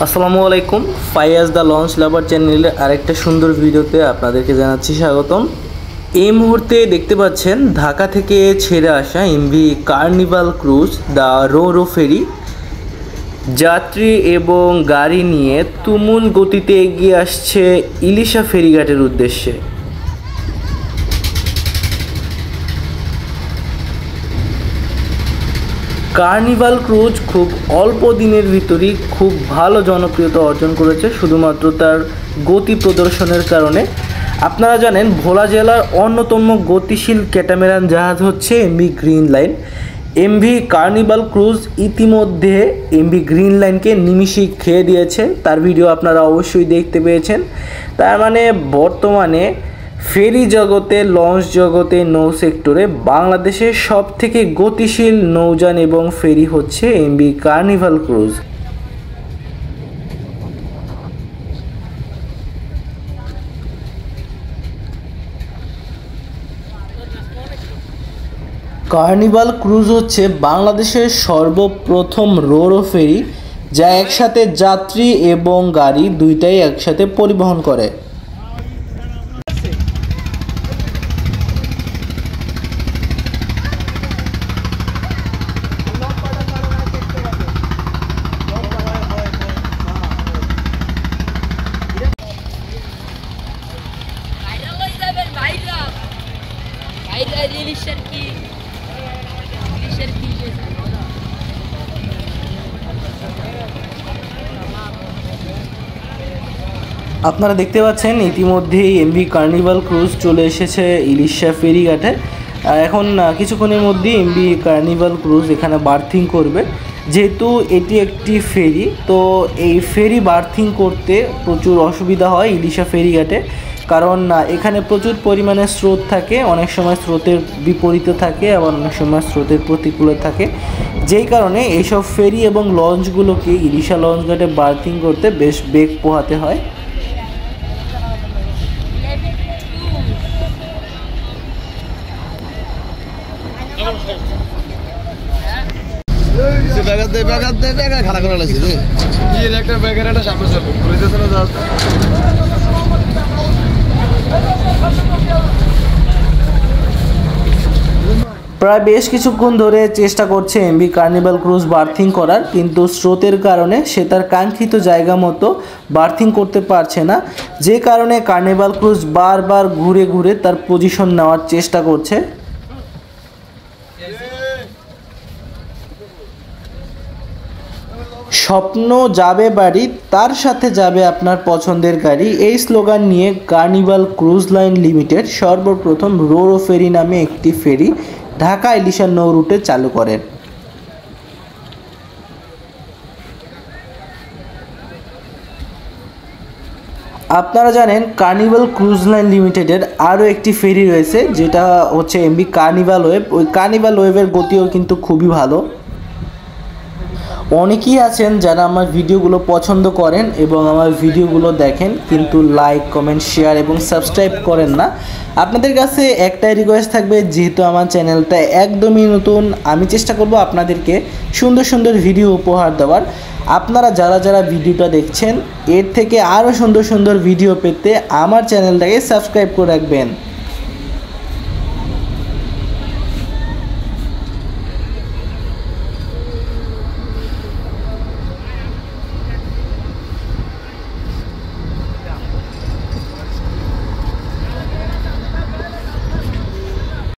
আসসালামু আলাইকুম। Fayaz the launch লাভার চ্যানেলের আরেকটা সুন্দর ভিডিওতে আপনাদেরকে জানাচ্ছি স্বাগতম। এই মুহূর্তে দেখতে পাচ্ছেন ঢাকা থেকে ছেড়ে আসা MV Carnival Cruise the ro ferry যাত্রী এবং গাড়ি নিয়ে তুমুল গতিতে এগিয়ে আসছে ইলিশা ফেরিঘাটের উদ্দেশ্যে। কার্নিভাল ক্রুজ খুব অল্প দিনের ভিতরেই খুব ভালো জনপ্রিয়তা অর্জন করেছে শুধুমাত্র তার গতি প্রদর্শনের কারণে। আপনারা জানেন ভোলা জেলার অন্যতম গতিশীল ক্যাটামেরান জাহাজ হচ্ছে MV Green Line. MV Carnival Cruise ইতিমধ্যে এমভি গ্রিন লাইনকে নিমিষেই খেয়ে দিয়েছে, তার ভিডিও আপনারা অবশ্যই দেখতে পেয়েছেন। তার মানে বর্তমানে ফেরি জগতে, লঞ্চ জগতে, নৌ সেক্টরে বাংলাদেশের সবথেকে গতিশীল নৌযান এবং ফেরি হচ্ছে MV Carnival Cruise. Carnival Cruise হচ্ছে বাংলাদেশের সর্বপ্রথম রোরো ফেরি যা একসাথে যাত্রী এবং গাড়ি দুইটাই একসাথে পরিবহন করে। আপনারা দেখতে পাচ্ছেন ইতিমধ্যেই এমভি কার্নিভাল ক্রুজ চলে এসেছে ইলিশা ফেরিঘাটে। এখন কিছুক্ষণের মধ্যেই এমভি কার্নিভাল ক্রুজ এখানে বার্থিং করবে। যেহেতু এটি একটি ফেরি, তো এই ফেরি বার্থিং করতে প্রচুর অসুবিধা হয় ইলিশা ফেরিঘাটে, কারণ এখানে প্রচুর পরিমাণে স্রোত থাকে, অনেক সময় স্রোতের বিপরীতে থাকে, আবার অনেক সময় স্রোতের প্রতিকূলে থাকে। যেই কারণে এইসব ফেরি এবং লঞ্চগুলোকে ইলিশা লঞ্চঘাটে বার্থিং করতে বেশ বেগ পোহাতে হয়। খারাপ করে লাগছে একটা ব্যাগের একটা সামনে চলবে প্রায় বেশ কিছুক্ষণ ধরে চেষ্টা করছে এমভি কার্নিভাল ক্রুজ বার্থিং করার, কিন্তু স্রোতের কারণে সে তার কাঙ্ক্ষিত জায়গা মতো বার্থিং করতে পারছে না, যে কারণে কার্নিভাল ক্রুজ বারবার ঘুরে ঘুরে তার পজিশন নেওয়ার চেষ্টা করছে। স্বপ্ন যাবে বাড়ি, তার সাথে যাবে আপনার পছন্দের গাড়ি, এই স্লোগান নিয়ে কার্নিভাল ক্রুজ লাইন লিমিটেড সর্বপ্রথম রোরো ফেরি নামে একটি ফেরি ঢাকা ইলিশা নৌ রুটে চালু করেন। আপনারা জানেন কার্নিভাল ক্রুজ লাইন লিমিটেডের আরও একটি ফেরি রয়েছে যেটা হচ্ছে এমভি কার্নিভাল ওয়েভ। ওই কার্নিভাল ওয়েভের গতিও কিন্তু খুবই ভালো। অনেকেই আছেন যারা আমার ভিডিওগুলো পছন্দ করেন এবং আমার ভিডিওগুলো দেখেন, কিন্তু লাইক, কমেন্ট, শেয়ার এবং সাবস্ক্রাইব করেন না। আপনাদের কাছে একটাই রিকোয়েস্ট থাকবে, যেহেতু আমার চ্যানেলটা একদমই নতুন, আমি চেষ্টা করব আপনাদেরকে সুন্দর সুন্দর ভিডিও উপহার দেওয়ার। আপনারা যারা যারা ভিডিওটা দেখছেন এর থেকে আরও সুন্দর সুন্দর ভিডিও পেতে আমার চ্যানেলটাকে সাবস্ক্রাইব করে রাখবেন।